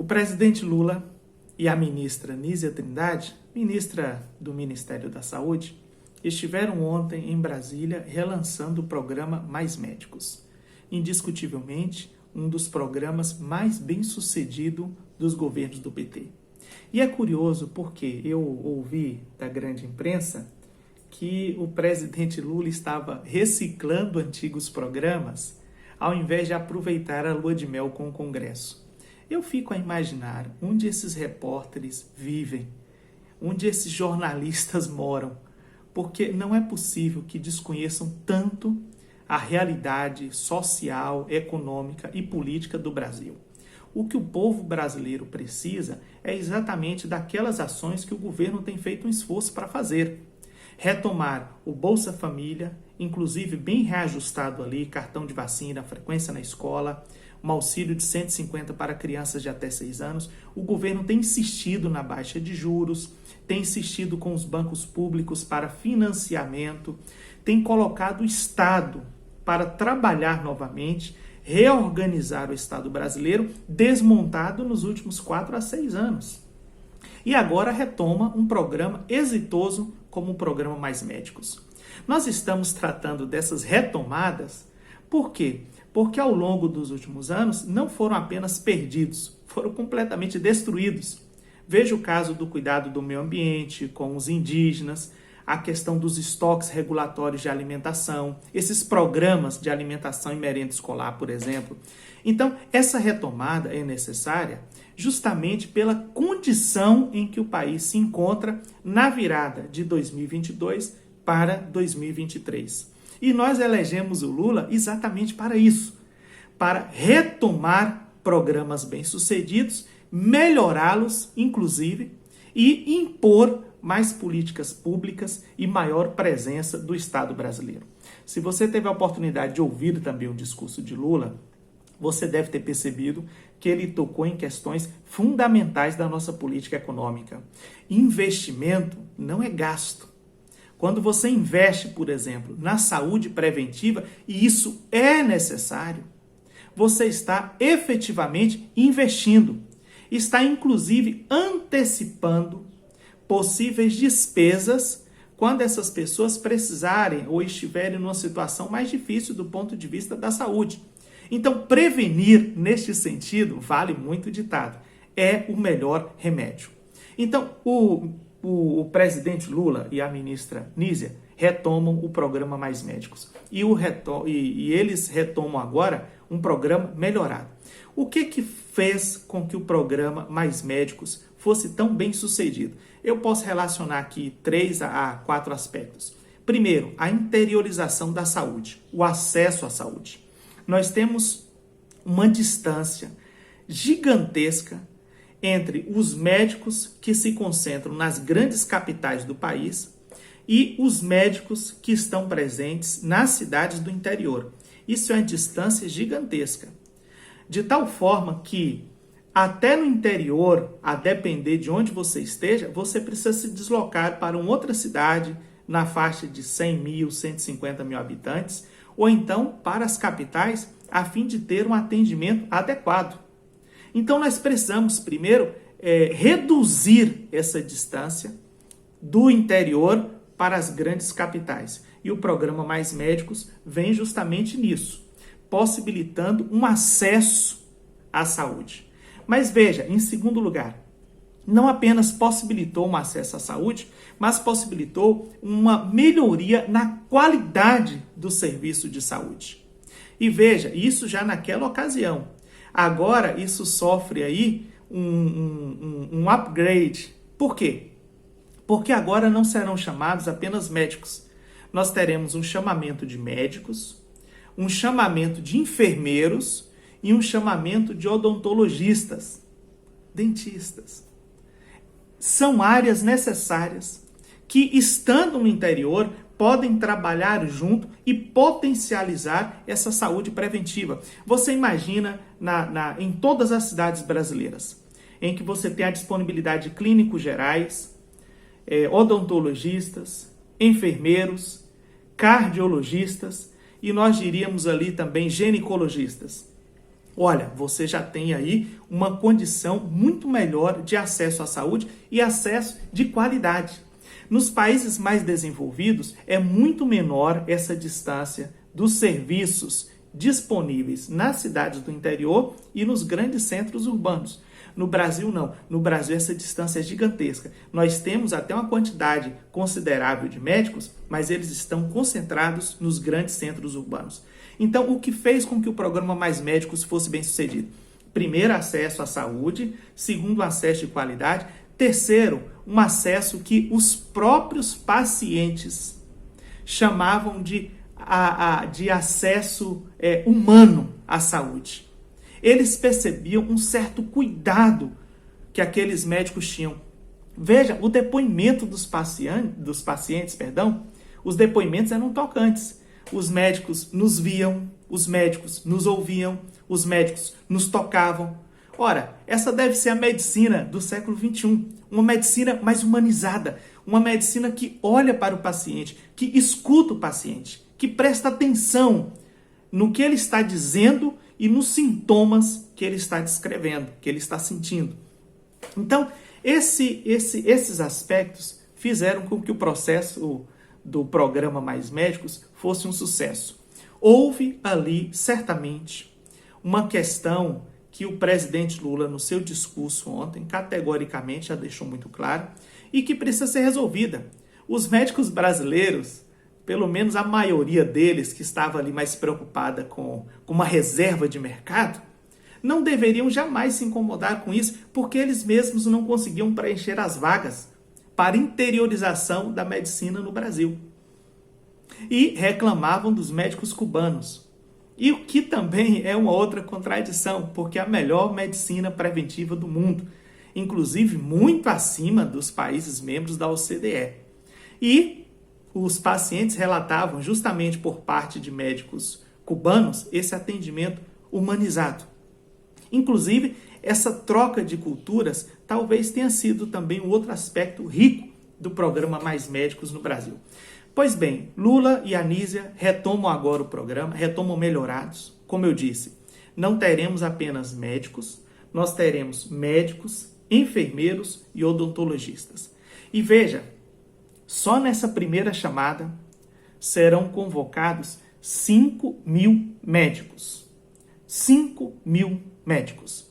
presidente Lula e a ministra Nízia Trindade, ministra do Ministério da Saúde, estiveram ontem em Brasília relançando o programa Mais Médicos. Indiscutivelmente, um dos programas mais bem-sucedidos dos governos do PT. E é curioso porque eu ouvi da grande imprensa que o presidente Lula estava reciclando antigos programas ao invés de aproveitar a lua de mel com o Congresso. Eu fico a imaginar onde esses repórteres vivem, onde esses jornalistas moram, porque não é possível que desconheçam tanto a realidade social, econômica e política do Brasil. O que o povo brasileiro precisa é exatamente daquelas ações que o governo tem feito um esforço para fazer. Retomar o Bolsa Família, inclusive bem reajustado ali, cartão de vacina, frequência na escola, um auxílio de 150 para crianças de até 6 anos. O governo tem insistido na baixa de juros, tem insistido com os bancos públicos para financiamento, tem colocado o Estado para trabalhar novamente, reorganizar o Estado brasileiro, desmontado nos últimos 4 a 6 anos. E agora retoma um programa exitoso como o programa Mais Médicos. Nós estamos tratando dessas retomadas, por quê? Porque ao longo dos últimos anos não foram apenas perdidos, foram completamente destruídos. Veja o caso do cuidado do meio ambiente com os indígenas, a questão dos estoques regulatórios de alimentação, esses programas de alimentação e merenda escolar, por exemplo. Então, essa retomada é necessária justamente pela condição em que o país se encontra na virada de 2022 para 2023. E nós elegemos o Lula exatamente para isso, para retomar programas bem-sucedidos, melhorá-los, inclusive, e impor mais políticas públicas e maior presença do Estado brasileiro. Se você teve a oportunidade de ouvir também o discurso de Lula, você deve ter percebido que ele tocou em questões fundamentais da nossa política econômica. Investimento não é gasto. Quando você investe, por exemplo, na saúde preventiva, e isso é necessário, você está efetivamente investindo. Está, inclusive, antecipando possíveis despesas quando essas pessoas precisarem ou estiverem numa situação mais difícil do ponto de vista da saúde. Então, prevenir, neste sentido, vale muito o ditado, é o melhor remédio. Então, o presidente Lula e a ministra Nízia retomam o programa Mais Médicos. E eles retomam agora um programa melhorado. O que fez com que o programa Mais Médicos fosse tão bem sucedido? Eu posso relacionar aqui 3 a 4 aspectos. Primeiro, a interiorização da saúde, o acesso à saúde. Nós temos uma distância gigantesca entre os médicos que se concentram nas grandes capitais do país e os médicos que estão presentes nas cidades do interior. Isso é uma distância gigantesca. De tal forma que, até no interior, a depender de onde você esteja, você precisa se deslocar para uma outra cidade na faixa de 100 mil, 150 mil habitantes, ou então para as capitais, a fim de ter um atendimento adequado. Então, nós precisamos, primeiro, reduzir essa distância do interior para as grandes capitais. E o programa Mais Médicos vem justamente nisso, possibilitando um acesso à saúde. Mas veja, em segundo lugar, não apenas possibilitou um acesso à saúde, mas possibilitou uma melhoria na qualidade do serviço de saúde. E veja, isso já naquela ocasião. Agora, isso sofre aí um upgrade. Por quê? Porque agora não serão chamados apenas médicos. Nós teremos um chamamento de médicos, um chamamento de enfermeiros e um chamamento de odontologistas, dentistas. São áreas necessárias que, estando no interior, podem trabalhar junto e potencializar essa saúde preventiva. Você imagina em todas as cidades brasileiras, em que você tem a disponibilidade de clínicos gerais, odontologistas, enfermeiros, cardiologistas e nós diríamos ali também ginecologistas. olha, você já tem aí uma condição muito melhor de acesso à saúde e acesso de qualidade. Nos países mais desenvolvidos, é muito menor essa distância dos serviços disponíveis nas cidades do interior e nos grandes centros urbanos. No Brasil, não. No Brasil, essa distância é gigantesca. Nós temos até uma quantidade considerável de médicos, mas eles estão concentrados nos grandes centros urbanos. Então, o que fez com que o programa Mais Médicos fosse bem sucedido? Primeiro, acesso à saúde. Segundo, acesso de qualidade. Terceiro, um acesso que os próprios pacientes chamavam de acesso humano à saúde. Eles percebiam um certo cuidado que aqueles médicos tinham. Veja, o depoimento dos pacientes, os depoimentos eram tocantes. Os médicos nos viam, os médicos nos ouviam, os médicos nos tocavam. Ora, essa deve ser a medicina do século XXI, uma medicina mais humanizada, uma medicina que olha para o paciente, que escuta o paciente, que presta atenção no que ele está dizendo e nos sintomas que ele está descrevendo, que ele está sentindo. Então, esses aspectos fizeram com que o processo do programa Mais Médicos fosse um sucesso. Houve ali, certamente, uma questão que o presidente Lula, no seu discurso ontem, categoricamente já deixou muito claro e que precisa ser resolvida. Os médicos brasileiros, pelo menos a maioria deles que estava ali mais preocupada com uma reserva de mercado, não deveriam jamais se incomodar com isso, porque eles mesmos não conseguiam preencher as vagas para interiorização da medicina no Brasil. E reclamavam dos médicos cubanos. E o que também é uma outra contradição, porque é a melhor medicina preventiva do mundo, inclusive muito acima dos países membros da OCDE. E os pacientes relatavam, justamente por parte de médicos cubanos, esse atendimento humanizado. Inclusive, essa troca de culturas talvez tenha sido também um outro aspecto rico do programa Mais Médicos no Brasil. Pois bem, Lula e Anísia retomam agora o programa, retomam melhorados. Como eu disse, não teremos apenas médicos, nós teremos médicos, enfermeiros e odontologistas. E veja, só nessa primeira chamada serão convocados 5.000 médicos. 5.000 médicos.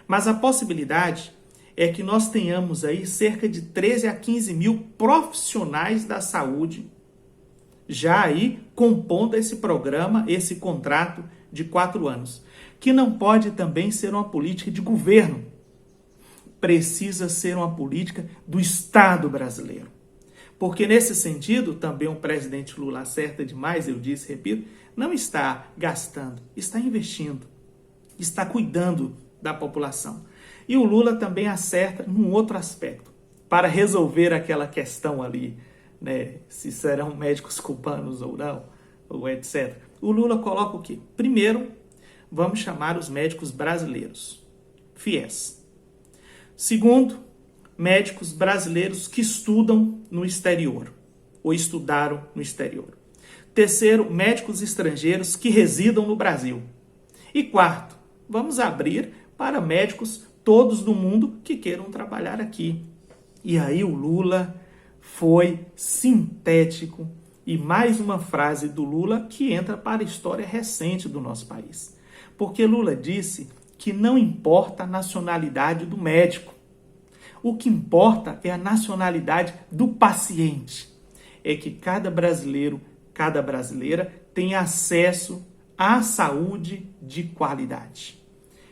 Mas a possibilidade é que nós tenhamos aí cerca de 13 a 15 mil profissionais da saúde já aí compondo esse programa, esse contrato de 4 anos, que não pode também ser uma política de governo. Precisa ser uma política do Estado brasileiro. Porque nesse sentido, também o presidente Lula acerta demais, eu disse, repito, não está gastando, está investindo, está cuidando da população. E o Lula também acerta num outro aspecto, para resolver aquela questão ali, né, se serão médicos cubanos ou não, ou etc. O Lula coloca o quê? Primeiro, vamos chamar os médicos brasileiros, FIES. Segundo, médicos brasileiros que estudam no exterior, ou estudaram no exterior. Terceiro, médicos estrangeiros que residam no Brasil. E quarto, vamos abrir para médicos todos do mundo que queiram trabalhar aqui. E aí o Lula foi sintético e mais uma frase do Lula que entra para a história recente do nosso país. Porque Lula disse que não importa a nacionalidade do médico. O que importa é a nacionalidade do paciente. É que cada brasileiro, cada brasileira tem acesso à saúde de qualidade.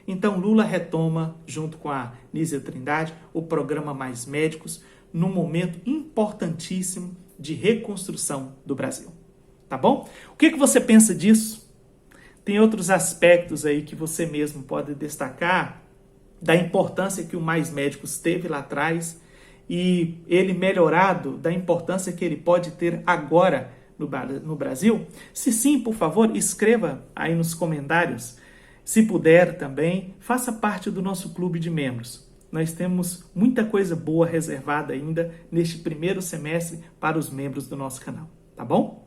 Então Lula retoma, junto com a Nízia Trindade, o programa Mais Médicos, num momento importantíssimo de reconstrução do Brasil. Tá bom? O que você pensa disso? Tem outros aspectos aí que você mesmo pode destacar da importância que o Mais Médicos teve lá atrás e ele melhorado da importância que ele pode ter agora no Brasil? Se sim, por favor, escreva aí nos comentários. Se puder também, faça parte do nosso clube de membros. Nós temos muita coisa boa reservada ainda neste primeiro semestre para os membros do nosso canal, tá bom?